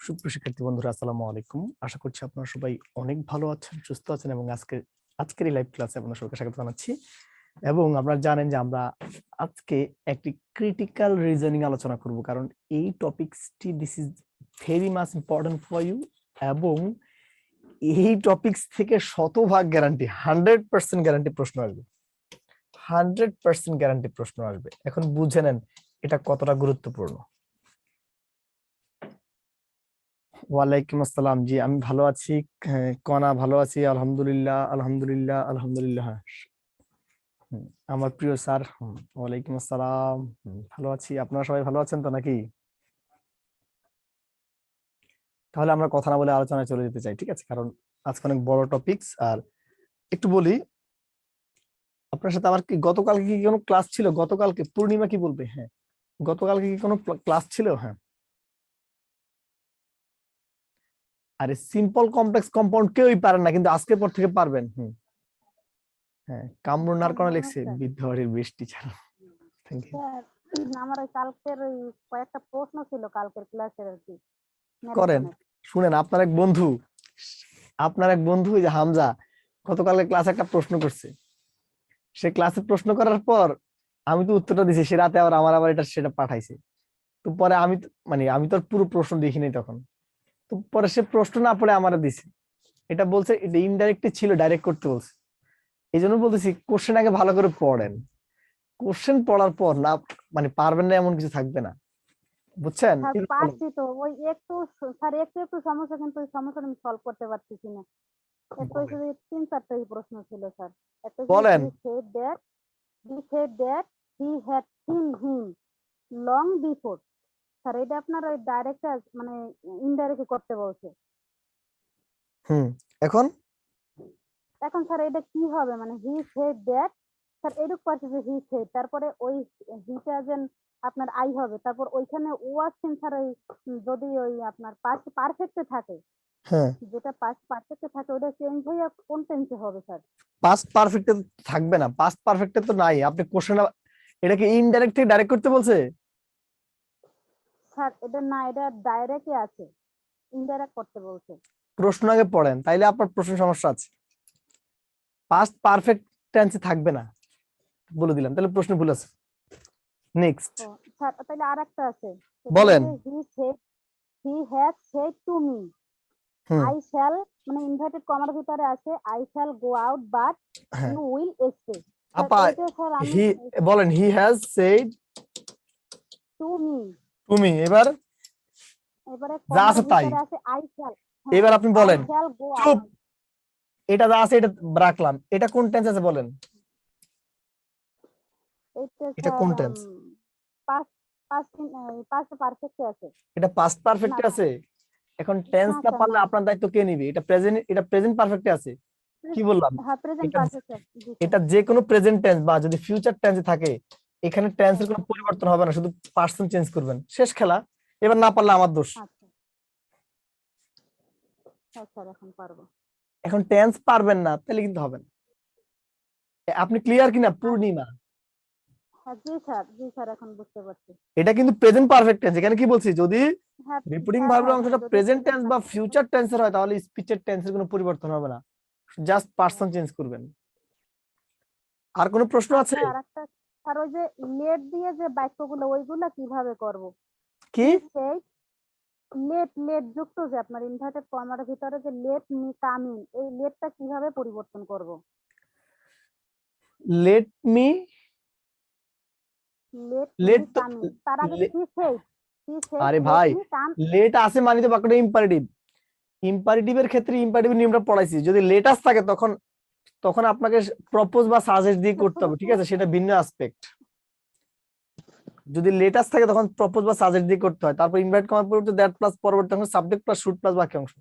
সুপ্রিয় শিক্ষার্থী বন্ধুরা, আসসালামু আলাইকুম। আশা করছি আপনারা সবাই অনেক ভালো আছেন, সুস্থ আছেন এবং আজকের এই লাইভ ক্লাসে আপনাদের সবাইকে স্বাগত জানাচ্ছি। এবং আপনারা জানেন যে আমরা আজকে একটি ক্রিটিক্যাল রিজনিং আলোচনা করব, কারণ এই টপিকসটি this is very much important for you. এবং এই টপিকস থেকে শতভাগ গ্যারান্টি, 100% গ্যারান্টি প্রশ্ন আসবে, 100% গ্যারান্টি প্রশ্ন আসবে। এখন বুঝে নেন এটা কতটা গুরুত্বপূর্ণ। ওয়ালাইকুম আসসালাম। জি, আমি ভালো আছি। কনা ভালো আছি, আলহামদুলিল্লাহ আলহামদুলিল্লাহ আলহামদুলিল্লাহ। আমার প্রিয় স্যার, ওয়ালাইকুম আসসালাম। ভালো আছি, আপনারা সবাই ভালো আছেন তো নাকি? তাহলে আমরা কথা না বলে আলোচনায় চলে যেতে চাই, ঠিক আছে? কারণ আজকে অনেক বড় টপিকস। আর একটু বলি আপনার সাথে, আমার কি গতকালকে কি কোনো ক্লাস ছিল? গতকালকে পূর্ণিমা কি বলবে? হ্যাঁ, গতকালকে কি কোনো ক্লাস ছিল? হ্যাঁ। আরে সিম্পল কমপ্লেক্স কম্পাউন্ড কেউই পারেন না, কিন্তু আজকের পর থেকে পারবেন। হ্যাঁ, কামরুনার কোন লিখছে বিদ্যাবাড়ির বৃষ্টি ছাড়া। Thank you. আমার ওই কালকের ওই কয়েকটা প্রশ্ন ছিল কালকের ক্লাসের আর কি। করেন, শুনেন, আপনার এক বন্ধু ওই যে হামজা গতকালকে ক্লাসে একটা প্রশ্ন করছে। সে ক্লাসে প্রশ্ন করার পর আমি তো উত্তরটা দিছি, সে রাতে আবার এটা সেটা পাঠাইছে। তো পরে আমি তো আর পুরো প্রশ্ন দেখিনি তখন। তো পরে সে প্রশ্ন না পড়ে আমারে দিছে। এটা বলছে এটা ইনডাইরেক্টলি ছিল, ডাইরেক্ট করতে বলছে। এই জন্য বলতেছি কোশ্চেন আগে ভালো করে পড়েন। কোশ্চেন পড়ার পর না পারবেন না এমন কিছু থাকবে না, বুঝছেন? হ্যাঁ পারছি তো, ওই একটু স্যার একটু সমস্যা, কিন্তু ওই সমস্যাটা আমি সলভ করতে পারতেছি না। একটু শুধু 3-4টাই প্রশ্ন ছিল স্যার। একটা বলেন। he said that he had seen him long before. Sir এটা আপনার ওই ডাইরেক্ট মানে ইনডাইরেক্ট করতে বলছে। এখন স্যার এটা কি হবে? মানে he said that, স্যার এরকম পারছে যে he said, তারপরে ওই হিটা যেন আপনার আই হবে, তারপর ওইখানে ওয়াজ সিন স্যার ওই যদি ওই আপনার পাস্ট পারফেক্টে থাকে, হ্যাঁ, যেটা পাস্ট পারফেক্টে থাকে ওটা চেঞ্জ হয়ে কোন টেন্সে হবে স্যার? পাস্ট পারফেক্টে থাকবে না, পাস্ট পারফেক্টে তো নাই। আপনি কোশ্চেন এটাকে ইনডাইরেক্ট থেকে ডাইরেক্ট করতে বলছে। স্যার এটা না, এটা ডাইরেক্টই আছে, ইনডাইরেক্ট করতে বলছে। প্রশ্ন আগে পড়েন, তাইলে আপনার প্রশ্ন সমস্যা আছে। পাস্ট পারফেক্ট টেন্সে থাকবে না, বলে দিলাম, তাহলে প্রশ্ন ভুল আছে। নেক্সট স্যার তাহলে আরেকটা আছে, বলেন। He has said to me, hmm, I shall, মানে ইনভার্টেড কমার ভিতরে আছে I shall go out but হ্যাঁ ইউ উইল স্টে। আপা, এইটা স্যার আমি হি বলেন he has said to me, to me. এবারে যা কমার আছে তাই। ভিতরে আছে আই শ্যাল। এবার আপনি আই বলেন। শ্যাল গো চুপ, আউট। এটা যা আছে এটা রাখলাম, এটা কোন টেন্স আছে বলেন? এইটা এটা স্যার কোন টেন্স? পাস্ট পাস্ট পাস্ট পারফেক্টে আছে। এটা পাস্ট না পারফেক্টে আছে। এখন টেন্স হ্যাঁ না স্যার, পারলে হ্যাঁ আপনার দায়িত্ব কে নিবে? এটা প্রেজেন্ট পারফেক্টে আছে। কি বললাম? হ্যাঁ প্রেজেন্ট এটা পারফেক্ট স্যার। জি স্যার। এটা যে কোনো প্রেজেন্ট টেন্স বা যদি ফিউচার টেন্সে থাকে, এখানে টেন্সের হ্যাঁ কোনো পরিবর্তন হবে না, শুধু পার্সন চেঞ্জ করবেন, শেষ খেলা। এবার না পারলে আমার দোষ। আচ্ছা হ্যাঁ স্যার এখন পারবো। এখন টেন্স পারবেন না, তাহলে কিন্তু হবে না। আপনি ক্লিয়ার কিনা পূর্ণিমা? হ্যাঁ জি স্যার এখন বুঝতে পারছি। এটা কিন্তু প্রেজেন্ট পারফেক্ট টেন্স। এখানে কি বলছি, যদি হ্যাঁ রিপিটিং হ্যাঁ ভার্বের হ্যাঁ হ্যাঁ অংশটা যদি প্রেজেন্ট প্রেজেন্ট টেন্স বা পারফেক্ট থাকে। ফিউচার টেন্সের হয়, তাহলে স্পিচের টেন্সের কোনো পরিবর্তন হবে না, জাস্ট পার্সন চেঞ্জ করবেন। আর কোনো প্রশ্ন আর আছে? স্যার আরেকটা, স্যার ওই যে লেট দিয়ে যে বাক্যগুলো ওইগুলা কিভাবে করব? কি সেই লেট লেট যুক্ত যে আপনার ইনভার্টেড কমার ভিতরে যে লেট মি কাম ইন, এই লেটটা কিভাবে পরিবর্তন করব? Let me, let me let তো কাম ইন, তার আগে লে- হি সেড আরে লেট ভাই, মি কাম। লেট আছে মানে তো বাক্যটা ইম্পারেটিভ। ইম্পারেটিভের ক্ষেত্রে ইম্পারেটিভ নিয়মটা পড়াইছি। যদি লেটাস থাকে তখন তখন আপনাকে প্রপোজ বা সাজেস্ট দিয়ে করতে হবে, ঠিক আছে? সেটা ভিন্ন অ্যাসপেক্ট। যদি লেটাস থাকে তখন প্রপোজ বা সাজেস্ট দিয়ে করতে হয়। তারপর ইনভাইট করার পরিবর্তে দ্যাট প্লাস পরবর্তী অংশ সাবজেক্ট প্লাস শুড প্লাস বাকি অংশ,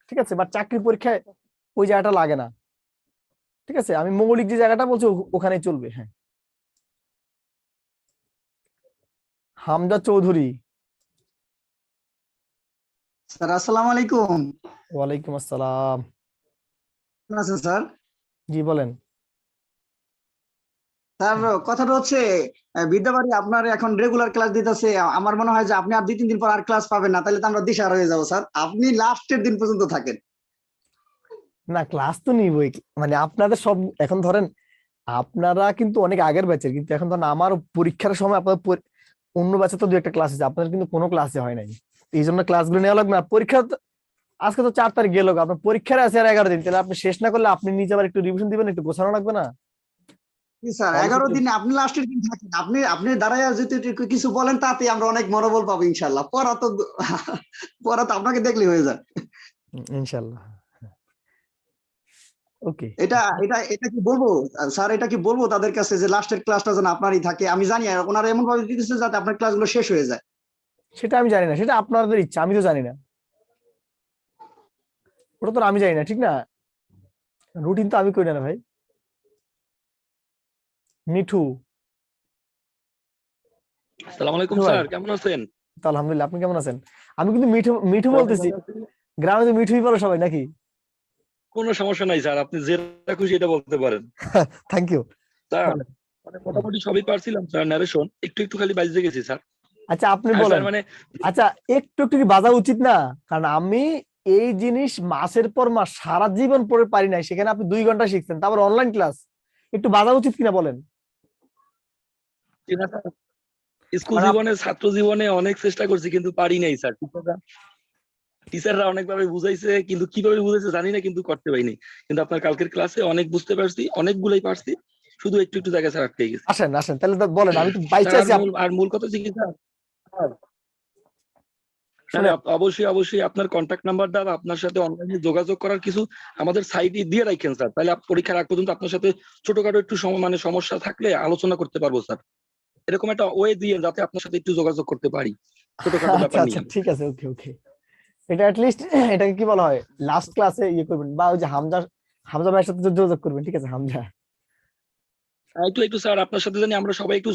ঠিক আছে? বাট চাকরির পরীক্ষায় ওই জায়গাটা লাগে না, ঠিক আছে? আমি মৌলিক যে জায়গাটা বলছি ওখানে চলবে। হ্যাঁ, হামজা চৌধুরী। স্যার আসসালামু আলাইকুম। ওয়ালাইকুম আসসালাম। কেমন আছেন স্যার? জি বলেন। স্যার কথাটা হচ্ছে বিদ্যাবাড়ি আপনার এখন রেগুলার ক্লাস দিতেছে, আমার মনে হয় যে আপনি আর 2-3 দিন পর আর ক্লাস পাবেন না, তাহলে তো আমরা দিশাহারা হয়ে যাবো স্যার। আপনি লাস্টের দিন পর্যন্ত থাকেন। না, ক্লাস তো নিবই, মানে আপনাদের সব এখন ধরেন আপনারা কিন্তু অনেক আগের ব্যাচের, কিন্তু এখন ধরেন আমার পরীক্ষার সময় আপনাদের অন্য ব্যাচে তো 2 একটা ক্লাস আছে, আপনাদের কিন্তু কোনো ক্লাসে হয় নাই। এই জন্য ক্লাসগুলো নেওয়া লাগবে না। পরীক্ষা আজকে তো 4 তারিখ গেল, আপনার পরীক্ষার আছে আর 11 দিন, তাহলে আপনি শেষ না করলে আপনি নিজে আবার একটু রিভিশন দিবেন, একটু গোছানো লাগবে না? জি স্যার, তাহলে 11 কিন্তু দিনে আপনি লাস্টের দিন থাকেন, আপনি আপনি দাঁড়ায় যদি একটু কিছু বলেন তাতে আমরা অনেক মনোবল পাবো ইনশাল্লাহ। পড়া তো পড়া তো আপনাকে দেখলে হয়ে যায়। ইনশাল্লাহ। ওকে। এটা এটা এটা কি বলবো স্যার, এটা কি বলবো তাদের কাছে যে লাস্টের ক্লাসটা যেন আপনারই থাকে? আমি জানি ওনারা এমন ভাবে দিতেছে যাতে আপনার ক্লাসগুলো শেষ হয়ে যায়। সেটা আমি জানি না, সেটা আপনাদের ইচ্ছা, আমি তো জানি না, ওটা তো আমি জানি না, ঠিক না? রুটিন তো আমি করি না ভাই। মিঠু। আসসালামু আলাইকুম মিঠু ভাই, স্যার, কেমন আছেন? তো আলহামদুলিল্লাহ, আপনি কেমন আছেন? আমি কিন্তু মিঠু মিঠু স্যার, আমি বলতেছি। ভালো আছি। গ্রামে তো মিঠুই বলো সবাই নাকি? কোনো সমস্যা নাই স্যার, আপনি যেটা খুশি এটা বলতে পারেন। Thank you. স্যার মানে মোটামুটি সবই পারছিলাম স্যার, ন্যারেশন একটু একটু খালি বাজতে গেছি স্যার। আচ্ছা আপনি আর বলেন। স্যার মানে আচ্ছা, একটু একটু কি বাজা উচিত না? কারণ আমি এই জিনিস মাসের পর মাস সারা জীবন পড়ে পারি নাই, সেখানে আপনি 2 ঘন্টা শিখছেন, তারপর অনলাইন ক্লাস, একটু বাজা উচিত কিনা বলেন? কি না স্যার, স্কুল কারণ জীবনে ছাত্র জীবনে অনেক চেষ্টা করছি কিন্তু পারি নাই স্যার। টিচাররা অনেকভাবে বুঝাইছে কিন্তু কিভাবে বুঝাইছে জানি না, কিন্তু করতে পারিনি। কিন্তু আপনার কালকের ক্লাসে অনেক বুঝতে পারছি, অনেকগুলাই পারছি, শুধু একটু একটু জায়গায় স্যার আটকে গেছি। আসেন আসেন, তাহলে তো বলেন, আমি তো বাইচে স্যার আছি আর মূল কথা হচ্ছে কি স্যার, শুনে। অবশ্যই অবশ্যই আপনার কন্ট্যাক্ট নাম্বারটা বা আপনার সাথে অনলাইনে যোগাযোগ করার কিছু আমাদের সাইটে দিয়ে রাখেন স্যার, তাহলে পরীক্ষার আগ পর্যন্ত আপনার সাথে ছোটখাটো একটু মানে সমস্যা থাকলে আলোচনা করতে পারবো স্যার। এরকম একটা ওয়ে দিয়ে যাতে আপনার সাথে একটু যোগাযোগ করতে পারি ছোটখাটো আচ্ছা ব্যাপার আচ্ছা, নিয়ে। ঠিক আছে, ওকে ওকে। এটা লিস্ট এটাকে কি বলা হয়, লাস্ট ক্লাসে ইয়ে করবেন, বা ওই যে হামজা, হামজা ভাইয়ের সাথে যোগাযোগ করবেন, ঠিক আছে হামজা? একটু একটু স্যার আপনার সাথে জানি আমরা সবাই একটু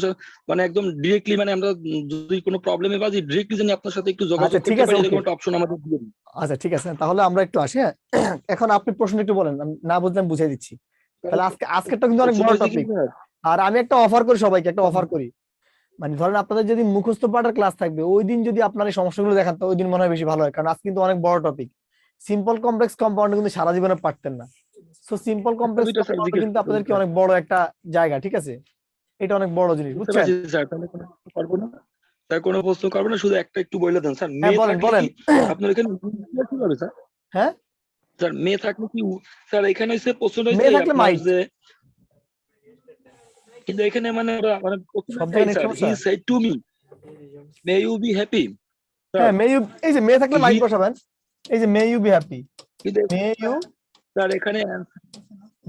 মানে একদম ডিরেক্টলি, মানে আমরা যদি কোনো প্রবলেমে বাজি ডিরেক্টলি জানি আপনার সাথে একটু আচ্ছা যোগাযোগ ঠিক করতে আছে, পারি, ওকে। এরকম একটা অপশন আমাদের দিয়ে দিন। আচ্ছা ঠিক আছে, তাহলে আমরা একটু আসি, হ্যাঁ। এখন আপনি প্রশ্ন একটু বলেন, আমি না বুঝলে আমি বুঝাই দিচ্ছি। তাহলে আজকেরটা কিন্তু অনেক কোশ্চেন বড় হয়েছে কি টপিক। স্যার? আর আমি একটা অফার করি সবাইকে, একটা অফার করি, মানে ধরেন আপনাদের যদি মুখস্থ পাঠার ক্লাস থাকবে ওই দিন যদি আপনার এই সমস্যাগুলো দেখান, তো ওই দিন মনে হয় বেশি ভালো হয়, কারণ আজকে কিন্তু অনেক বড় টপিক। সিম্পল কমপ্লেক্স কম্পাউন্ড কিন্তু সারা জীবনে পারতেন না। সো সিম্পল একটা কমপ্লেক্স দুইটা স্যার কম্পাউন্ড জিজ্ঞেস কিন্তু করতে আপনাদেরকে স্যার। অনেক বড় একটা জায়গা, ঠিক আছে? এটা অনেক বড় জিনিস, বুঝতে বুঝছেন? পারছি স্যার, তাহলে কোনো প্রশ্ন করবো না স্যার, কোনো প্রশ্ন করবো না, শুধু একটা একটু বলে দেন স্যার, হ্যাঁ মেয়ে বলেন থাকলে বলেন। কি আপনার এখানে কি হবে স্যার? হ্যাঁ, স্যার মেয়ে থাকলে কি স্যার এখানে হচ্ছে প্রশ্ন হয়েছে মেয়ে থাকলে আপনার মাইট। যে, কিন্তু এখানে মানে মানে প্রশ্ন সব হয়েছে জায়গায় এই নেট স্যার, হি সমস্যা। Said to me may you be happy sir. হ্যাঁ, মে ইউ, এই যে মেয়ে থাকলে হি মাইট বসাবেন, এই যে মে ইউ বি হ্যাপি, কিন্তু মে ইউ। স্যার এখানে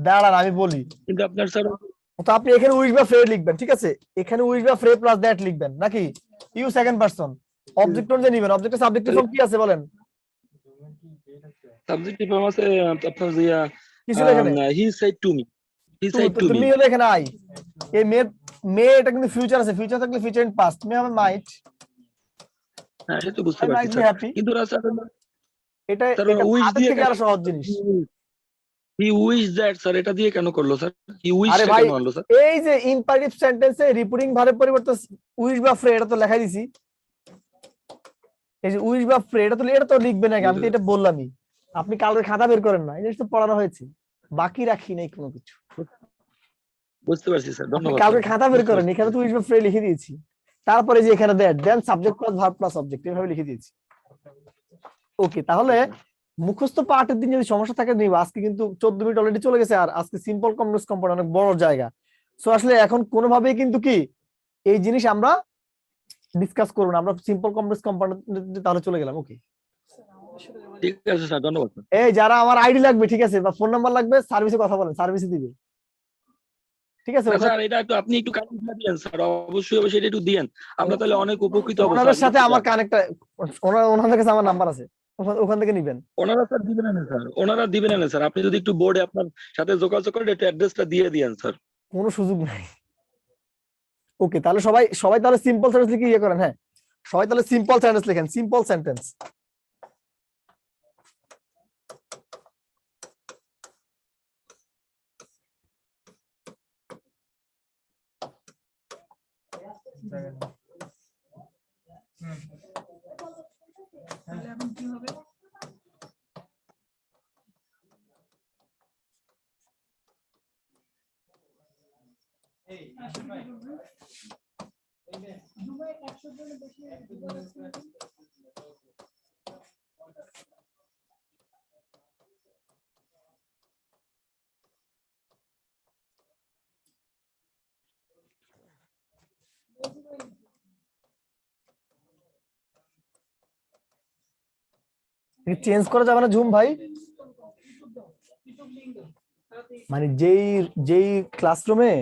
দাঁড়ান আমি বলি। কিন্তু আপনার স্যার তো আপনি এখানে উইশ বা ফ্রে লিখবেন, ঠিক আছে? এখানে উইশ বা ফ্রে প্লাস দ্যাট লিখবেন নাকি? You second person. অবজেক্ট অনুযায়ী নিবেন, অবজেক্টের সাবজেক্টিভ ফর্ম কি আছে বলেন? সাবজেক্টিভ ফর্ম আছে আপনার যে কি ছিল এখানে? He said to me, he to, said to to me. তুমি হলে এখানে আই। এই মে, মে এটা কিন্তু ফিউচার আছে, ফিউচার থাকলে ফিউচার ইন পাস্ট, মে হবে মাইট, হ্যাঁ সে তো বুঝতে আই পারছি মাইট বি স্যার, হ্যাপি। কিন্তু না স্যার, এটা স্যার এটা উইশ আগের দিয়ে থেকে কেন, আরো সহজ জিনিস। হি উইশ দ্যাট স্যার, এটা দিয়ে কেন করলো স্যার? হি আরে উইশটা ভাই, কেন আনলো স্যার? এই যে ইম্পারেটিভ সেন্টেন্সে রিপিটিং ভার্বের পরিবর্তে উইশ বা ফ্রে, এটা তো লেখাই দিছি। এই যে উইশ বা ফ্রে, এটা তো লিখবেন নাকি? আমি তো এটা বললামই। আপনি কালকে খাতা বের করেন না, এই জিনিস তো পড়ানো হয়েছে, বাকি রাখি নাই কোনো কিছু। বুঝতে পারছি স্যার, আপনি ধন্যবাদ কালকে স্যার, খাতা বের বুঝতে করেন, পারছি। এখানে তো উইশ বা ফ্রে লিখে দিয়েছি। তারপরে যে এখানে then subject plus verb plus object, এভাবে লিখে দিয়েছি। ওকে, তাহলে মুখস্থ পাঠের দিন যদি সমস্যা থাকে নিব। আজকে কিন্তু 14 মিনিট অলরেডি চলে গেছে, আর আজকে সিম্পল কমপ্লেক্স কম্পাউন্ড অনেক বড় জায়গা। সো আসলে এখন কোনোভাবেই কিন্তু কি এই জিনিস আমরা ডিসকাস করবো না, আমরা সিম্পল কমপ্লেক্স কম্পাউন্ড তাহলে চলে গেলাম। ওকে, ঠিক আছে স্যার, ধন্যবাদ স্যার। এই যারা আমার আইডি লাগবে, ঠিক আছে, বা ফোন নাম্বার লাগবে, সার্ভিসে কথা বলেন, সার্ভিসে দিবে, ঠিক আছে? না ওখানে স্যার, এটা একটু আপনি একটু কানেক্ট দিয়েন স্যার, অবশ্যই অবশ্যই এটা একটু দিয়েন, আমরা তাহলে অনেক উপকৃত হবো স্যার, ওনাদের সাথে বুঝছেন আমার স্যার। কানেক্ট, ওনাদের কাছে আমার নাম্বার আছে, ওখান থেকে নিবেন। ওনারা স্যার দিবেন না স্যার, ওনারা দিবেন না স্যার, আপনি যদি একটু বোর্ডে আপনার সাথে যোগাযোগ করেন একটু অ্যাড্রেসটা দিয়ে দিয়েন স্যার। কোনো সুযোগ নাই। ওকে, তাহলে সবাই সবাই তাহলে সিম্পল সেন্টেন্স লিখে ইয়ে করেন, হ্যাঁ। সবাই তাহলে সিম্পল সেন্টেন্স লেখেন, সিম্পল সেন্টেন্স। তাহলে এখন কি হবে? দুবাই 100 জনের বেশি চেঞ্জ করা যাবে না জুম ভাই? মানে যেই যেই ক্লাসরুমে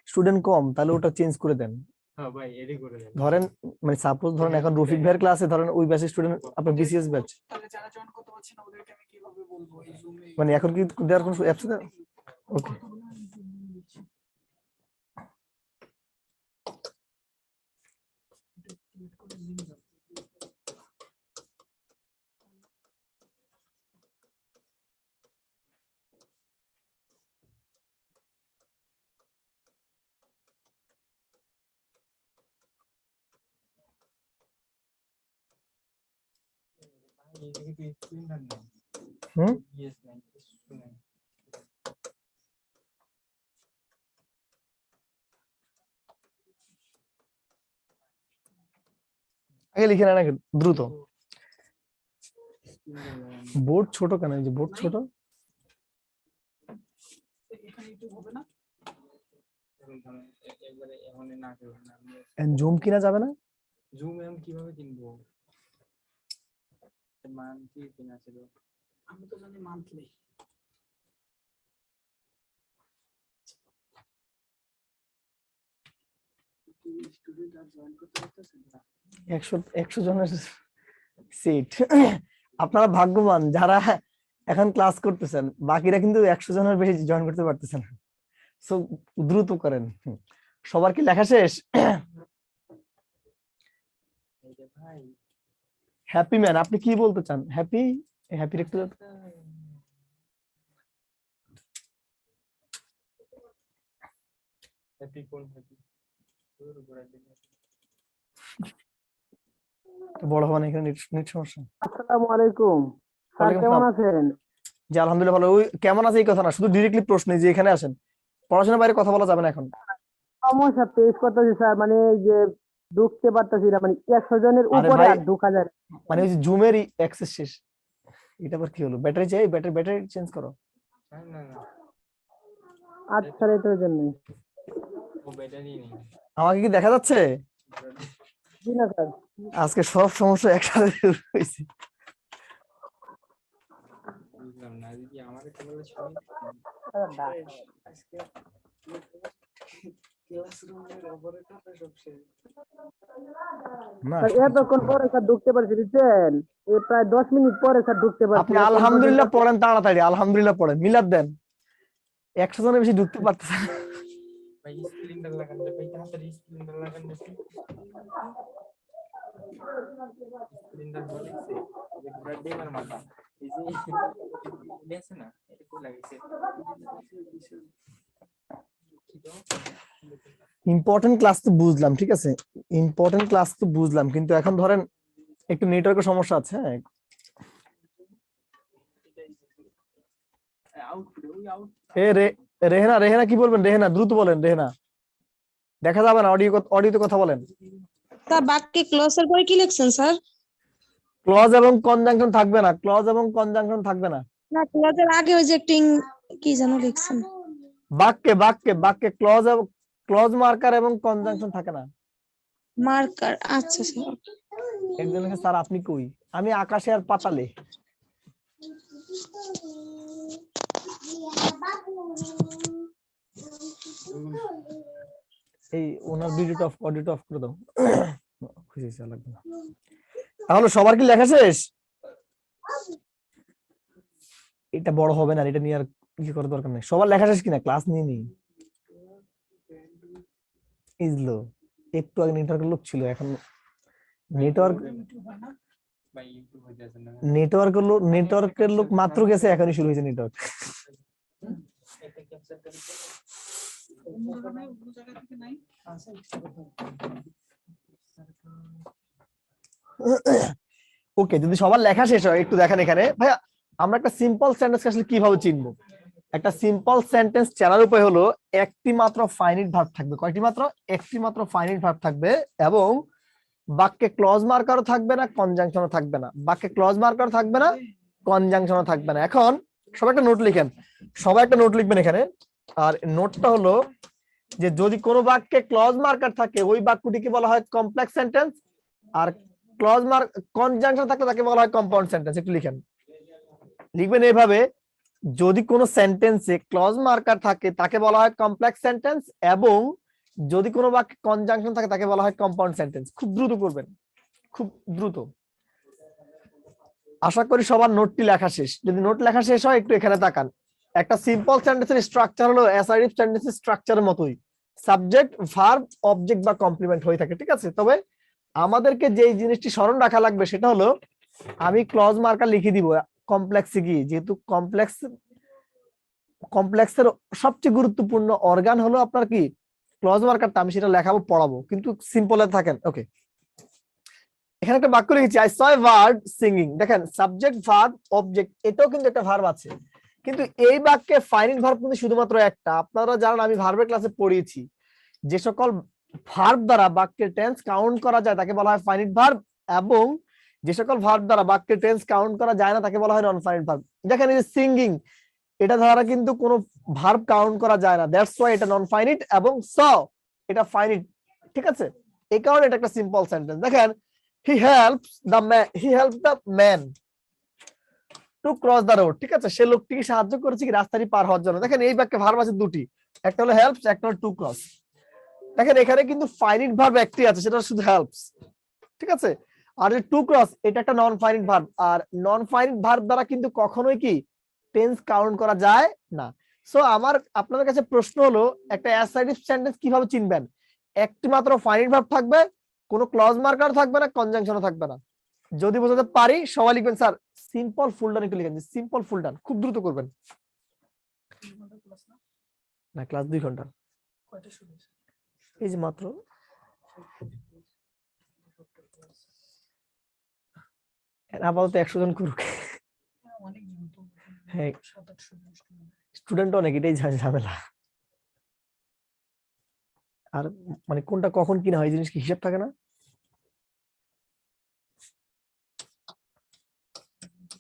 স্টুডেন্ট কম তাহলে ওটা চেঞ্জ করে দেন। হ্যাঁ ভাই এডি করে দেন। ধরেন মানে সাপোজ ধরেন এখন রফিক ভাইয়ের ক্লাসে ধরেন ওই ব্যাচের স্টুডেন্ট আপনার বিসিএস ব্যাচ, তাহলে যারা জয়েন করতে পারছে না ওদেরকে আমি কিভাবে বলবো এই জুমে? মানে এখন কি দেওয়ার কোনো অ্যাপস আছে? ওকে এদিকে কি স্ক্রিন না? হুম ইয়েস নাই শুনুন। আগে লিখে নেন আগে দ্রুত। বোর্ড ছোট কেন? এই যে বোর্ড ছোট। এখানে ইউটিউব হবে না? একবারে এখন না করবেন না। জুম কিনা যাবে না? জুম এম কিভাবে কিনবো? মান কি কিনা ছিল? আমি তো জানি মান্থলি। স্টুডেন্ট আর জয়েন করতে পারতেছে না। 100 জনের সিট। আপনারা ভাগ্যবান যারা এখন ক্লাস করতেছেন, বাকিরা কিন্তু 100 জনের বেশি জয়েন করতে পারতেছেন। সো দ্রুত করেন। সবার কি লেখা শেষ? এই যে ভাই হ্যাপি ম্যান আপনি কি বলতে চান? হ্যাপি হ্যাপির একটু হ্যাপি কোন হ্যাপি? তোর উপরে দিন। বড় হওয়া এখানে নেট সমস্যা। আসসালামু আলাইকুম স্যার, ওয়ালাইকুম কেমন আসসালাম। আছেন? জি আলহামদুলিল্লাহ ভালো। ওই কেমন আছে এই কথা না, শুধু ডিরেক্টলি প্রশ্ন যে এখানে আসেন। পড়াশোনার বাইরে কথা বলা যাবে না এখন। সমস্যা পেশ করতেছি স্যার, মানে এই যে ঢুকতে পারতেছি না, মানে 100 জনের আরে উপরে ভাই আর ঢোকা যায় না। মানে ওই যে জুমের অ্যাক্সেস শেষ। এটা আবার কি হলো? ব্যাটারি চাই, ব্যাটারি চেঞ্জ করো। না না না আচ্ছা স্যার, এটার জন্য। ও ব্যাটারি নেই। আমাকে কি দেখা যাচ্ছে? জি না স্যার। আজকে সব সমস্যা একসাথে শুরু হয়েছে। বুঝলাম না যদি আমাকে বলে ছবি আজকে ক্লাসরুমের অপারেটরটা সব শেষ। না স্যার এতক্ষণ পরে স্যার ঢুকতে পারছি, বুঝছেন? এই প্রায় 10 মিনিট পরে স্যার ঢুকতে পারছি। আপনি আলহামদুলিল্লাহ পড়েন তাড়াতাড়ি, আলহামদুলিল্লাহ পড়েন, মিলাদ দেন। 100 জনের বেশি ঢুকতে পারতেছে না। ভাই স্ক্রিনটা লাগান দে ভাই, তাড়াতাড়ি স্ক্রিনটা লাগান দে। স্ক্রিনটা বলেছে যে ব্রাড ডেমার মাথা এই যে দেখছ না এটা কো লাগাইছে কি তো ইম্পর্টেন্ট ক্লাস তো বুঝলাম, ঠিক আছে, ইম্পর্টেন্ট ক্লাস তো বুঝলাম, কিন্তু এখন ধরেন একটু নেটওয়ার্কের সমস্যা আছে। হ্যাঁ আউটপুট ওই আউট রেহেনা রেহেনা কি বলবেন? রেহেনা দ্রুত বলেন। রেহেনা দেখা যাবে না, অডিওতে কথা বলেন। স্যার বাক্যে ক্লসের পরে কি লিখছেন স্যার? ক্লজ এবং কনজাংশন থাকবে না, ক্লজ এবং কনজাংশন থাকবে না। না ক্লসের আগে ওই যে একটি কি যেন লিখছেন। বাক্যে বাক্যে বাক্যে ক্লজ এবং ক্লজ মার্কার এবং কনজাংশন থাকে না। মার্কার, আচ্ছা স্যার। একজন লিখে স্যার আপনি কই? আমি আকাশে আর পাতালে। এই ওনার ভিডিওটা অডিওটা অফ করে দাও। খুশি হয়েছে, লাগবে না। তাহলে সবার কি লেখা শেষ? এটা বড় হবে না, এটা নিয়ে আর কিছু করার দরকার নেই। সবার লেখা শেষ কিনা? ক্লাস নিয়ে নিই। ইজলো একটু আগে নেটওয়ার্কের লোক ছিল, এখন ভাই ইউটিউব হয়ে যাচ্ছে না। নেটওয়ার্কের লোক মাত্র গেছে, এখনই শুরু হয়েছে নেটওয়ার্ক। এটা ক্যাপচার করে অন্য জায়গায় থেকে নাই আছে। ওকে, যদি সবার লেখা শেষ হয় একটু দেখেন এখানে ভাইয়া, আমরা একটা সিম্পল সেন্টেন্স আসলে কিভাবে চিনবো? একটা সিম্পল সেন্টেন্স চেনার উপায় হলো একটি মাত্র ফাইনিট ভার্ব থাকবে। কয়টি মাত্র? একটি মাত্র ফাইনিট ভার্ব থাকবে এবং বাক্যে ক্লজ মার্কারও থাকবে না, কনজাংশনও থাকবে না। বাক্যে ক্লজ মার্কার থাকবে না, কনজাংশনও থাকবে না। এখন সবাই একটা নোট লিখেন, সবাই একটা নোট লিখবেন এখানে। আর নোটটা হলো যে যদি কোনো বাক্যে ক্লজ মার্কার থাকে ওই বাক্যটিকে বলা হয় কমপ্লেক্স সেন্টেন্স, আর ক্লজ মার্ক কনজাংশন থাকলে তাকে বলা হয় কম্পাউন্ড সেন্টেন্স। একটু লিখেন, লিখবেন এইভাবে, যদি কোনো সেন্টেন্সে ক্লজ মার্কার থাকে তাকে বলা হয় কমপ্লেক্স সেন্টেন্স, এবং যদি কোনো বাক্যে কনজাংশন থাকে তাকে বলা হয় কম্পাউন্ড সেন্টেন্স। খুব দ্রুত করবেন, খুব দ্রুত। আশা করি সবার নোটটি লেখা শেষ। যদি নোট লেখা শেষ হয় একটু এখানে তাকান। একটা সিম্পল সেন্টেন্সের স্ট্রাকচার হলো অ্যাসার্টিভ সেন্টেন্সের স্ট্রাকচারের মতোই, সাবজেক্ট, ভার্ব, অবজেক্ট বা কমপ্লিমেন্ট হয়ে থাকে, ঠিক আছে? তবে আমাদেরকে যেই জিনিসটি স্মরণ রাখা লাগবে সেটা হলো আমি ক্লজ মার্কার লিখে দিব কমপ্লেক্সে গিয়ে, যেহেতু কমপ্লেক্সের সবচেয়ে গুরুত্বপূর্ণ অর্গান হলো আপনার কি ক্লজ মার্কারটা। আমি সেটা লেখাবো, পড়াবো, কিন্তু সিম্পলে থাকেন। ওকে, এখানে একটা বাক্য লিখেছি, I saw a bird singing. দেখেন সাবজেক্ট, ভার্ব, অবজেক্ট, এটাও কিন্তু একটা ভার্ব আছে, কিন্তু এই বাক্যে ফাইনিট ভার্ব কিন্তু শুধুমাত্র একটা। আপনারা জানেন, আমি ভার্বের ক্লাসে পড়িয়েছি, যে সকল ভার্ব দ্বারা বাক্যের টেন্স কাউন্ট করা যায় তাকে বলা হয় ফাইনিট ভার্ব, এবং যে সকল ভার্ব দ্বারা বাক্যের টেন্স কাউন্ট করা যায় না তাকে বলা হয় নন ফাইনিট ভার্ব। দেখেন এই যে সিঙ্গিং, এটা দ্বারা কিন্তু কোনো ভার্ব কাউন্ট করা যায় না, দ্যাটস ওয়াই এটা নন ফাইনিট, এবং স এটা ফাইনিট, ঠিক আছে? এই কারণে এটা একটা সিম্পল সেন্টেন্স। দেখেন, he helps the man to cross the road, ঠিক আছে? সে লোকটিকে সাহায্য করেছে কি রাস্তাটি পার হওয়ার জন্য। দেখেন এই বাক্যে ভার্ব আছে দুটি, একটা হলো হেল্পস, একটা হলো টু ক্রস। দেখেন এখানে কিন্তু ফাইনিট ভার্ব একটি আছে, সেটা শুধু হেল্পস, ঠিক আছে? আর যে টু ক্রস, এটা একটা নন ফাইনিট ভার্ব, আর নন ফাইনিট ভার্ব দ্বারা কিন্তু কখনোই কি টেন্স কাউন্ট করা যায় না। সো আপনাদের কাছে প্রশ্ন হলো, একটা অ্যাসার্টিভ সেন্টেন্স কিভাবে চিনবেন? একটি মাত্র ফাইনিট ভার্ব থাকবে, কোনো ক্লজ মার্কার থাকবে না, কনজাংশনও থাকবে না। যদি বোঝাতে পারি সবাই লিখবেন স্যার সিম্পল ফুল ডান। একটু লিখেন সিম্পল ফুল ডান, খুব দ্রুত করবেন। না, ক্লাস 2 ঘন্টা। কয়টা শুরু হয়েছে? এই যে মাত্র। আপাতত 100 জন করুক। অনেক জন তো, হ্যাঁ, 7-8 স্টুডেন্ট অনেক, এটাই ঝামেলা। আর মানে কোনটা কখন কিনা হয় এই জিনিস কি হিসাব থাকে না।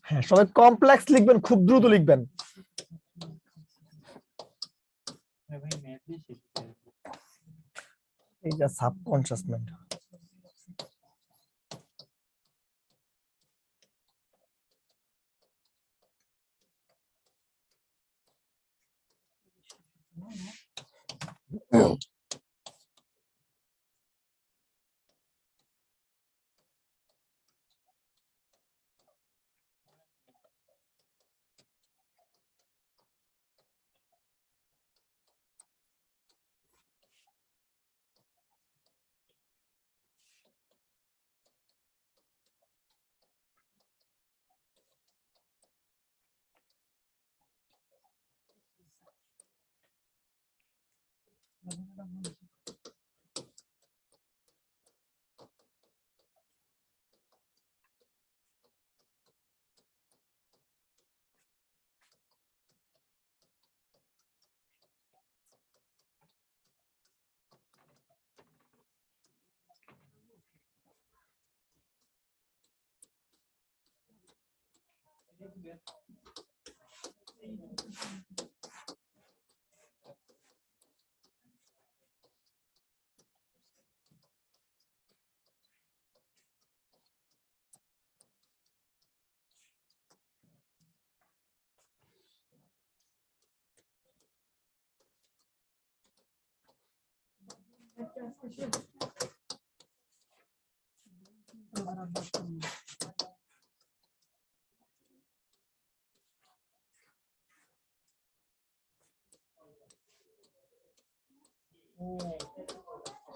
হ্যাঁ, সবাই কমপ্লেক্স লিখবেন, খুব দ্রুত লিখবেন। ভাই ম্যাথ দিয়ে শিখতে এই যে সাবকনশিয়াস মাইন্ড।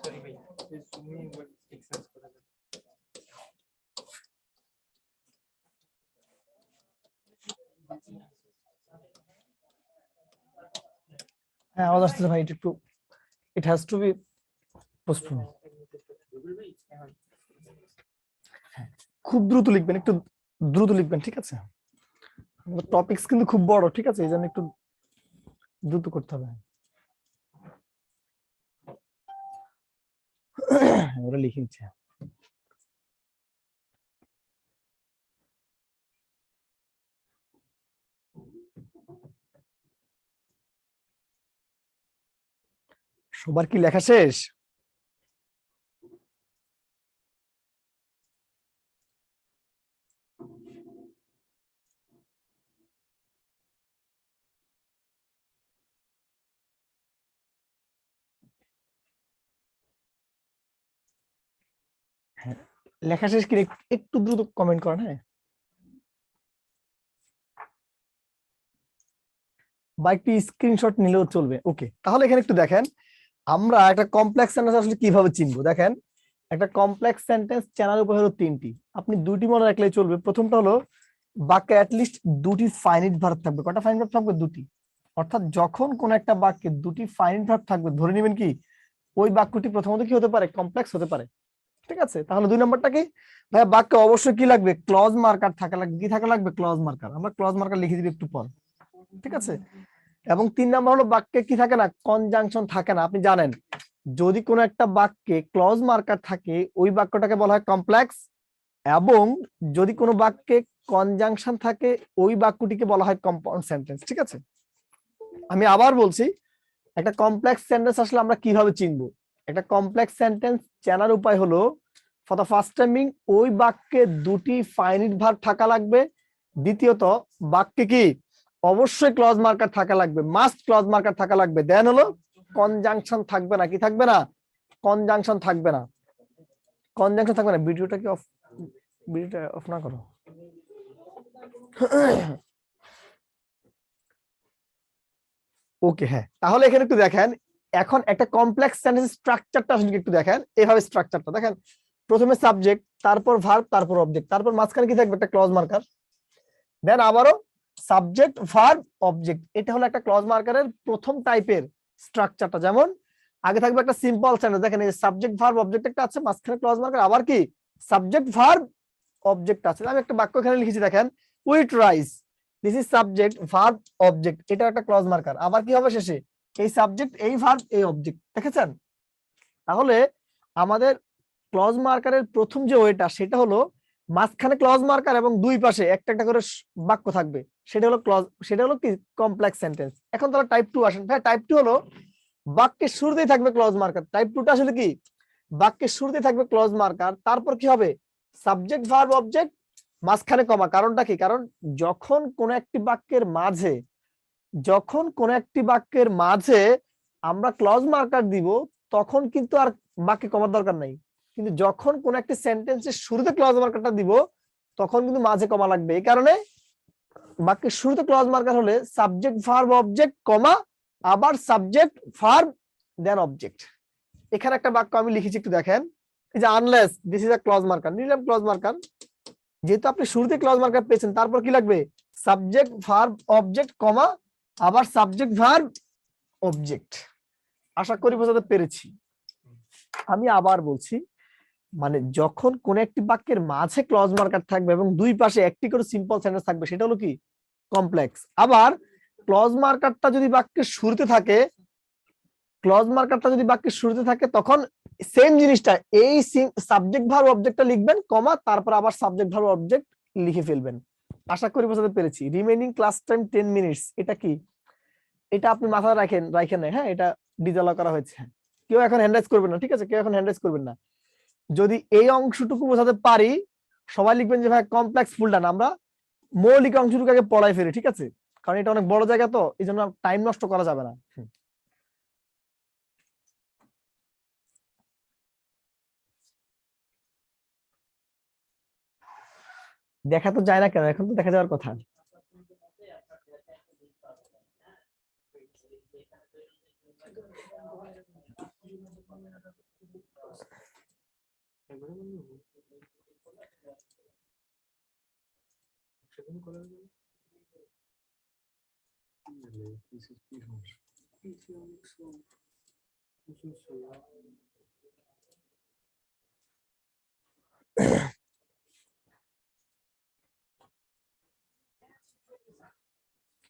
সরি ভাই তুমি একবার এক্সারসাইজ করে দাও। হ্যাঁ, আওয়াজ আসছে ভাই, একটু it has to be postpone. খুব দ্রুত লিখবেন, একটু দ্রুত লিখবেন, ঠিক আছে? টপিকস কিন্তু খুব বড়, ঠিক আছে? এই জন্য একটু দ্রুত করতে হবে। ওরা লিখেছে। সবার কি লেখা শেষ? হ্যাঁ, লেখা শেষ কি? একটু দ্রুত কমেন্ট করেন। হ্যাঁ, বা একটু স্ক্রিনশট নিলেও চলবে। ওকে, তাহলে এখানে একটু দেখেন আমরা একটা কমপ্লেক্স সেন্টেন্স আসলে কিভাবে চিনবো। দেখেন, একটা কমপ্লেক্স সেন্টেন্স চেনার উপায় হলো তিনটি। আপনি দুটি মনে রাখলেই চলবে। প্রথমটা হলো বাক্যে অ্যাটলিস্ট দুটি ফাইনিট ভার্ব থাকবে। কটা ফাইনিট ভার্ব থাকবে? দুটি। অর্থাৎ যখন কোন একটা বাক্যে দুটি ফাইনিট ভার্ব থাকবে, ধরে নেবেন কি ওই বাক্যটি প্রথমত কি হতে পারে? কমপ্লেক্স হতে পারে, ঠিক আছে? তাহলে দুই নম্বরটা কি? ভাই বাক্যে অবশ্যই কি লাগবে? ক্লজ মার্কার থাকা লাগবে। কি থাকা লাগবে? Clause marker. আমরা ক্লজ মার্কার লিখে দিবি একটু পর, ঠিক আছে? এবং তিন নাম্বার হলো বাক্যে কি থাকে না? কনজাংশন থাকে না। আপনি জানেন যদি কোনো একটা বাক্যে ক্লজ মার্কার থাকে ওই বাক্যটাকে বলা হয় কমপ্লেক্স, এবং যদি কোনো বাক্যে কনজাংশন থাকে ওই বাক্যটিকে বলা হয় কম্পাউন্ড সেন্টেন্স, ঠিক আছে? আমি আবার বলছি, একটা কমপ্লেক্স সেন্টেন্স আসলে আমরা কিভাবে চিনবো? একটা কমপ্লেক্স সেন্টেন্স চেনার উপায় হলো ফর দ্য ফার্স্ট টাইমিং ওই বাক্যে দুটি ফাইনিট ভার্ব থাকা লাগবে। দ্বিতীয়ত বাক্যে কি অবশ্যই ক্লজ মার্কার থাকা লাগবে, মাস্ট ক্লজ মার্কার থাকা লাগবে। দেন হলো কনজাংশন থাকবে না। কি থাকবে না? কনজাংশন থাকবে না। কনজাংশন থাকবে না। ভিডিওটা কি অফ, ভিডিওটা অফ না করো। ওকে, হ্যাঁ, তাহলে এখানে একটু দেখেন এখন একটা কমপ্লেক্স সেন্টেন্স স্ট্রাকচারটা আসলে একটু দেখেন। এভাবে স্ট্রাকচারটা দেখেন, প্রথমে সাবজেক্ট, তারপর ভার্ব, তারপর অবজেক্ট, তারপর মাঝখানে কি থাকবে? একটা ক্লজ মার্কার। দেন আবারও সাবজেক্ট, ভার্ব, অবজেক্ট। এটা হলো একটা ক্লজ মার্কারের প্রথম টাইপের স্ট্রাকচারটা। যেমন আগে থাকবে একটা সিম্পল সেন্টেন্স, দেখেন এই সাবজেক্ট ভার্ব অবজেক্ট একটা আছে, মাঝখানে ক্লজ মার্কার, আবার কি সাবজেক্ট ভার্ব অবজেক্ট আছে। আমি একটা বাক্য এখানে লিখেছি, দেখেন with rice, this is subject verb object, এটা একটা ক্লজ মার্কার। আবার কি হবে শেষে? এই সাবজেক্ট, এই ভার্ব, এই অবজেক্ট। দেখেছেন? তাহলে আমাদের ক্লজ মার্কারের প্রথম যে ওয়েটা সেটা হলো মাঝখানে ক্লজ মার্কার এবং দুই পাশে একটা একটা করে বাক্য থাকবে। সেটা হলো ক্লজ, সেটা হলো কি কমপ্লেক্স সেন্টেন্স। এখন তাহলে টাইপ 2 আসেন। ভাই টাইপ 2 হলো বাক্যের শুরুতেই থাকবে ক্লজ মার্কার। টাইপ 2টা আসলে কি? বাক্যের শুরুতেই থাকবে ক্লজ মার্কার, তারপর কি হবে? সাবজেক্ট ভার্ব অবজেক্ট, মাঝখানে কমা। কারণটা কি? কারণ যখন কোন একটি বাক্যের মাঝে, যখন কোন একটি বাক্যের মাঝে আমরা ক্লজ মার্কার দিব তখন কিন্তু আর বাক্যে কমার দরকার নাই। কিন্তু যখন কোন একটি সেন্টেন্সের শুরুতে ক্লজ মার্কারটা দিব তখন কিন্তু মাঝে কমা লাগবে। এই কারণে বাক্যের শুরুতে ক্লজ মার্কার হলে সাবজেক্ট ভার্ব অবজেক্ট কমা, আবার সাবজেক্ট ভার্ব দেন অবজেক্ট। এখানে একটা বাক্য আমি লিখেছি, একটু দেখেন। এই যে unless, this is a clause marker, নিলাম ক্লজ মার্কার। যেহেতু আপনি শুরুতে ক্লজ মার্কার পেয়েছেন, তারপর কি লাগবে? সাবজেক্ট ভার্ব অবজেক্ট কমা, আবার সাবজেক্ট ভার্ব অবজেক্ট। আশা করি বোঝাতে পেরেছি। আমি আবার বলছি, মানে যখন কোন একটি বাক্যের মাঝে ক্লজ মার্কার থাকবে এবং দুই পাশে একটি করে সিম্পল সেন্টেন্স থাকবে সেটা হলো কি কমপ্লেক্স। আবার ক্লজ মার্কারটা যদি বাক্যের শুরুতে থাকে, ক্লজ মার্কারটা যদি বাক্যের শুরুতে থাকে তখন সেম জিনিসটা এই সাবজেক্ট ভার্ব অবজেক্টটা লিখবেন কমা, তারপর আবার সাবজেক্ট ভার্ব অবজেক্ট লিখে ফেলবেন। আশা করি বোঝাতে পেরেছি। রিমেইনিং ক্লাস টাইম 10 মিনিটস, এটা কি? এটা আপনি মাথায় রাখেন না। হ্যাঁ, এটা ডিজালা করা হয়েছে। কেউ এখন হ্যান্ড করবেন না, ঠিক আছে? কেউ এখন হ্যান্ড করবেন না। যদি এই অংশটুকু বোঝাতে পারি সবাই লিখবেন যে ভাই কমপ্লেক্স ফুলটা না, আমরা মৌলিক অংশটুকু আগে পড়াই ফেলি, ঠিক আছে? কারণ এটা অনেক বড় জায়গা, তো এই জন্য টাইম নষ্ট করা যাবে না। দেখা তো যায় না কেন? এখন তো দেখা যাওয়ার কথা।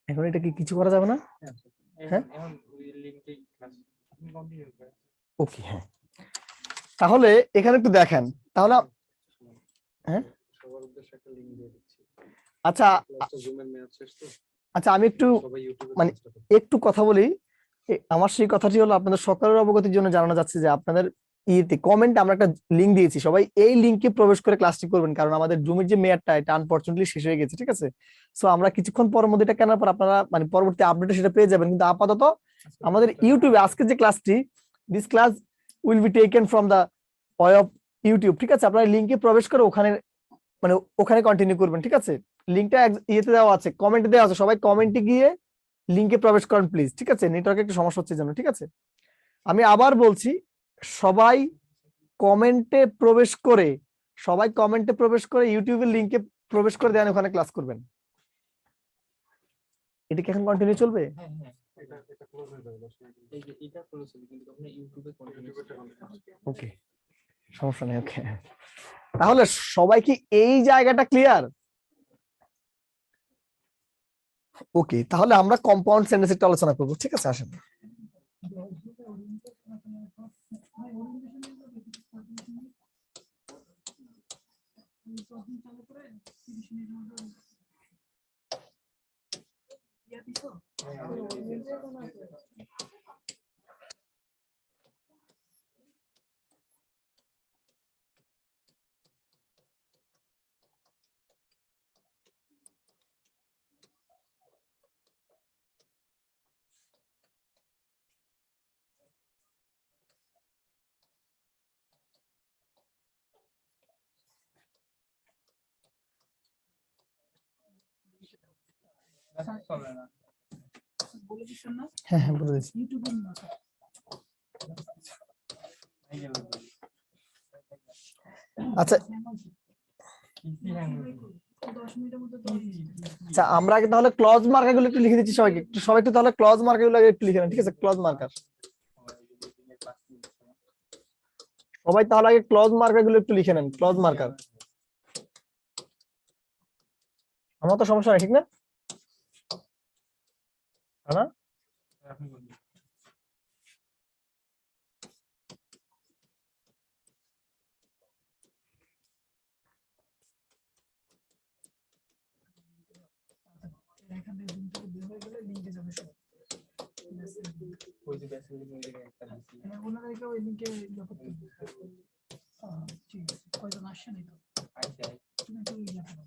এখন এটা কি কিছু করা যাবে না? হ্যাঁ? এখন ওই লিংকে ক্লাস আপনি কন্টিনিউ করেন। ওকে, হ্যাঁ। তাহলে এখানে একটু দেখেন, তাহলে হ্যাঁ সবার উদ্দেশ্যে একটা লিংক দিয়ে দিচ্ছি। আচ্ছা ক্লাসটা জুমের মেয়াদ শেষ তো, আচ্ছা আমি একটু সবাই ইউটিউবে মানে ক্লাসটা করবে। একটু কথা বলি। আমার সেই কথাটি হলো আপনাদের সকলের অবগতির জন্য জানানো যাচ্ছে যে আপনাদের ইয়েতে কমেন্টে আমরা একটা লিংক দিয়েছি, সবাই এই লিংকে প্রবেশ করে ক্লাসটি করবেন, কারণ আমাদের জুমের যে মেয়াদটা এটা আনফরচুনেটলি শেষ হয়ে গেছে, ঠিক আছে? সো আমরা কিছুক্ষণ পর মধ্যে এটা কেনার পর আপনারা মানে পরবর্তী আপডেটে সেটা পেয়ে যাবেন, কিন্তু আপাতত আমাদের ইউটিউবে আজকে যে ক্লাসটি, this class will be taken from the way of YouTube, ঠিক আছে? আপনারা লিংকে প্রবেশ করে ওখানে মানে ওখানে কন্টিনিউ করবেন, ঠিক আছে? লিংকটা ইয়েতে দেওয়া আছে, কমেন্টে দেওয়া আছে, সবাই কমেন্টে গিয়ে লিংকে প্রবেশ করেন প্লিজ, ঠিক আছে? নেটওয়ার্কে একটু সমস্যা হচ্ছে জন্য, ঠিক আছে? আমি আবার বলছি, সবাই কমেন্টে প্রবেশ করে ইউটিউবের লিংকে প্রবেশ করে দেন, ওখানে ক্লাস করবেন। এটা কি এখন কন্টিনিউ চলবে? হ্যাঁ হ্যাঁ, এটা ক্লোজ হয়ে যাবে 10 মিনিট। এই যে এটা ক্লোজ হবে কিন্তু আপনি ইউটিউবে কন্টিনিউ করতে হবে। ওকে, সমস্যা নেই। ওকে, তাহলে সবাই কি এই জায়গাটা ক্লিয়ার? ওকে, তাহলে আমরা কম্পাউন্ড সেন্টেন্স একটু আলোচনা করবো, ঠিক আছে? আসেন। চলে না। বলে দিচ্ছেন না হ্যাঁ হ্যাঁ, বলে দিচ্ছি। ইউটিউবের না স্যার। এই গেল। আচ্ছা কি হ্যাং 10 মিনিটের মধ্যে তো আচ্ছা, আমরা আগে তাহলে ক্লজ মার্কার গুলো একটু লিখে দিচ্ছি সবাইকে, সবাই একটু তাহলে ক্লজ মার্কার গুলো আগে একটু লিখে নেন, ঠিক আছে? ক্লজ মার্কার সবাই তাহলে আগে ক্লজ মার্কার গুলো একটু লিখে নেন, ক্লজ মার্কার। আমার তো সমস্যা নেই, ঠিক না? না আপনি বলুন। এখান থেকে Zoom থেকে বের হয়ে গেলে লিংকে যাবে সব। ওই যে বেসিক্যালি ওই জায়গায় একটা দিছি। হ্যাঁ, ওনাদেরকে ওই লিংকে ইয়ে করতে হবে। ঠিক আছে, কয়জন আসছেন এই তো? আইছে তুমি একটু ইয়ে করো।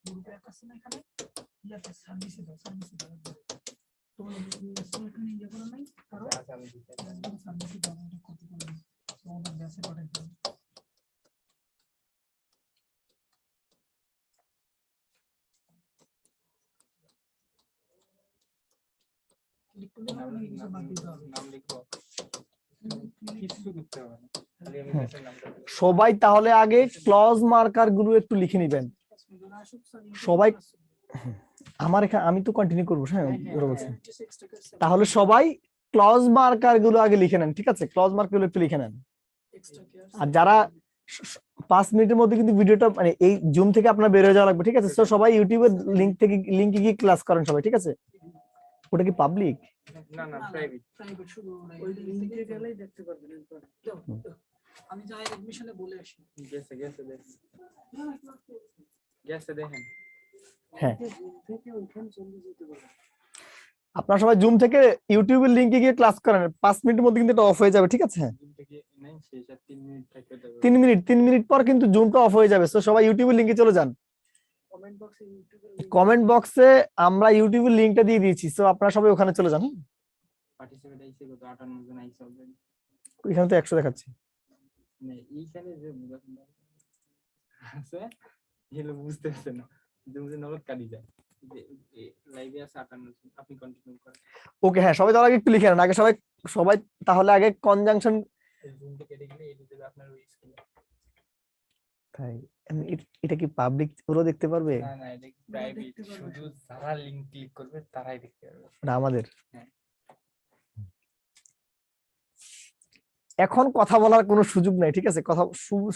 গ্রুপে একটা আছে না এখানে? ইয়াতে সার্ভিসে দাও, সার্ভিসে দাও। তোমার এখানে ইয়ে করা নাই? কারো? আচ্ছা আমি দিতে একদম সার্ভিসে দাও, এটা কপি করে দিই। তোমাদের ব্যাচে পাঠাই দিই। ক্লিক করলে হবে নাকি কিছু বাদ দিতে হবে? নাম লিখবো, কিছু করতে হবে না, খালি আমি হ্যাঁ। দেশের নামটা লিখবো। সবাই তাহলে আগে ক্লজ মার্কার গুলো একটু লিখে নিবেন সবাই। আমার এখানে আমি তো কন্টিনিউ করবো, হ্যাঁ ওরা বলছে। তাহলে সবাই ক্লজ মার্কার গুলো আগে লিখে নেন, ঠিক আছে? ক্লজ মার্কার গুলো একটু লিখে নেন। আর যারা 5 মিনিটের মধ্যে কিন্তু ভিডিওটা মানে এই জুম থেকে আপনার বের হয়ে যাওয়া লাগবে, ঠিক আছে? তো সবাই ইউটিউবের লিংকে গিয়ে ক্লাস করেন সবাই, ঠিক আছে? ওটা কি পাবলিক? না না প্রাইভেট। প্রাইভেট শুধু ওই লিংকে গেলেই দেখতে পারবেন একবার। আমি যাই এডমিশনে বলে আসি। গেছে গেছে দেখেন, গেছে দেখেন। হ্যাঁ, থেকে ওইখানে চলে যেতে পারবেন। আপনারা সবাই জুম থেকে ইউটিউবের লিংকে গিয়ে ক্লাস করেন, 5 মিনিটের মধ্যে কিন্তু এটা অফ হয়ে যাবে, ঠিক আছে? জুম থেকে নাই শেষ আর 3 মিনিট থাকতে দেবে। 3 মিনিট পর কিন্তু জুমটা অফ হয়ে যাবে। তো সবাই ইউটিউবের লিংকে চলে যান। কমেন্ট বক্সে ইউটিউবের কমেন্ট বক্সে আমরা ইউটিউবের লিংকটা দিয়ে দিয়েছি, তো আপনারা সবাই ওখানে চলে যান। পার্টিসিপেট আইছে কত 58 জন আইছে অলরেডি। এখানে তো 100 দেখাচ্ছে। মানে এইখানে যে আছে এগুলো বুঝতেছে না, জুমে নগদ কাটি যায়। যে লাইভে আছে 58 জন, আপনি কন্টিনিউ করেন। ওকে, হ্যাঁ সবাই তাহলে আগে একটু লিখে নেন আগে, সবাই তাহলে আগে কনজাংশন। জুম থেকে কেটে গেলে এডিট দেবে আপনার ওই স্ক্রিনে। তাই এটা কি পাবলিক পুরো দেখতে পারবে? না না এটা প্রাইভেট, শুধু যারা লিংক ক্লিক করবে তারাই দেখতে পারবে। না আমাদের হ্যাঁ। এখন কথা বলার কোনো সুযোগ নাই, ঠিক আছে? কথা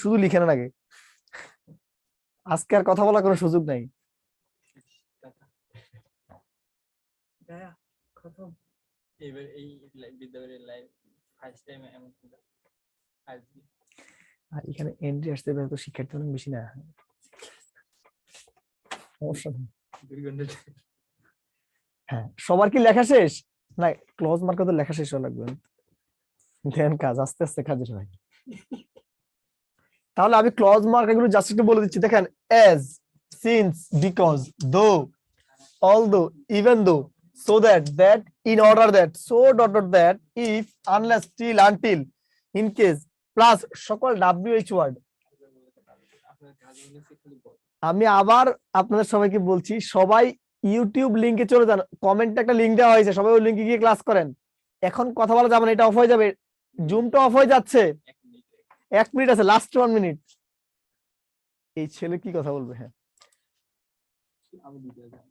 শুধু লিখে নেন আগে। আজকে আর কথা বলার কোনো সুযোগ নাই। ভাইয়া খতম। এবার এই বিদ্যাবাড়ির লাইভ ফার্স্ট টাইম এমন হলো আজকে। আর এখানে এন্ট্রি আসতে তো শিক্ষার্থী অনেক বেশি না, সমস্যা নেই। 2 ঘন্টা হ্যাঁ, সবার কি লেখা শেষ? না, ক্লোজ মার্কে তো লেখা শেষ হওয়া লাগবে। দেন কাজ আস্তে আস্তে কাজের হয়। তাহলে আমি ক্লজ মার্ক এগুলো জাস্ট একটু বলে দিচ্ছি। দেখেন, এজ, সিন্স, বিকজ, দো, although, even though, so that, in order that, so dot dot that, if, unless, till, until, in case, plus সকল WH ওয়ার্ড। আপনার কাজ হলো খালি বল। আমি আবার আপনাদের সবাইকে বলছি, সবাই ইউটিউব লিংকে চলে যান, কমেন্টে একটা লিংক দেওয়া হয়েছে, সবাই ওই লিংকে গিয়ে ক্লাস করেন। এখন কথা বলা যাবে না, এটা অফ হয়ে যাবে, জুমটা অফ হয়ে যাচ্ছে। 1 মিনিট আছে, লাস্ট 1 মিনিট। এই ছেলে কি কথা বলবে? হ্যাঁ, আমি দিতে যাব।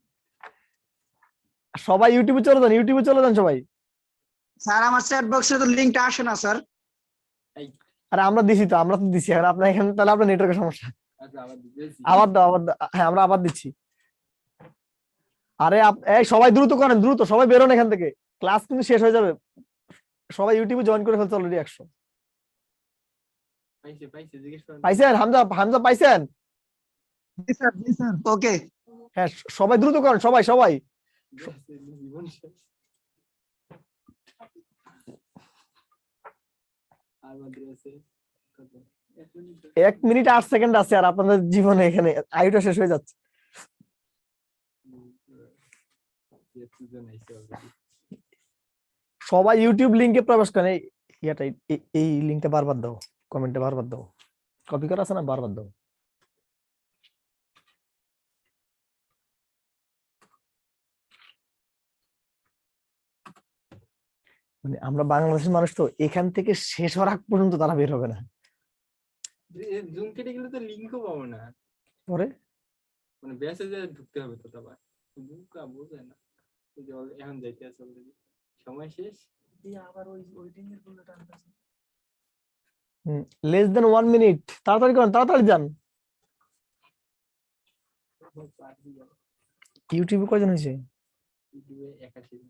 সবাই ইউটিউবে চলে যান, ইউটিউবে চলে যান সবাই। স্যার আমার চ্যাট বক্সে তো লিংকটা আসে না স্যার। আরে আমরা দিছি তো, আমরা তো দিছি। আর আপনার এখানে তাহলে আপনার নেটওয়ার্কের সমস্যা। আচ্ছা আবার দিতেছি। আবার দাও, আবার দাও। হ্যাঁ, আমরা আবার দিচ্ছি। আরে এই সবাই দ্রুত করেন, দ্রুত সবাই বেরোন এখান থেকে, ক্লাস কিন্তু শেষ হয়ে যাবে। সবাই ইউটিউবে জয়েন করে ফেলছে অলরেডি 100। পাইছে জিজ্ঞেস করেন। পাইছেন? হামজা, হামজা পাইছেন? জি স্যার, জি স্যার। ওকে হ্যাঁ, সবাই দ্রুত করেন, সবাই সবাই। জীবন শেষ। আর বাকি আছে কত? 1 মিনিট। 1 মিনিট 8 সেকেন্ড আছে, আর আপনাদের জীবনে এখানে আয়ুটা শেষ হয়ে যাচ্ছে। সবাই ইউটিউব লিংকে প্রবেশ করেন। এই ইয়াটা, এই লিংকটা বারবার দাও, কমেন্টে বারবার দাও, কপি করা আছে না, বারবার দাও। মানে আমরা বাংলাদেশের মানুষ তো, এখান থেকে শেষ হওয়ার আগ পর্যন্ত তারা বের হবে না। জুম কেটে গেলে তো লিংকও পাবো না। পরে মানে মেসেজে ঢুকতে হবে তো আবার। ঢুকা বোঝে না। এই যে এখন যাইতে আছে অলরেডি। সময় শেষ। দিয়ে আবার ওই ওয়েটিং এর গুলো টানতেছে। লেস দেন 1 মিনিট, তাড়াতাড়ি করেন, তাড়াতাড়ি যান। ইউটিউবে কয়জন হয়েছে? ইউটিউবে 81।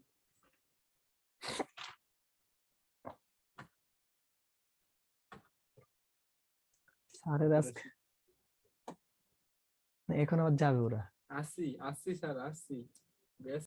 আরে আজকে এখন আবার যাবে ওরা। আসছি স্যার আসছি। ব্যাস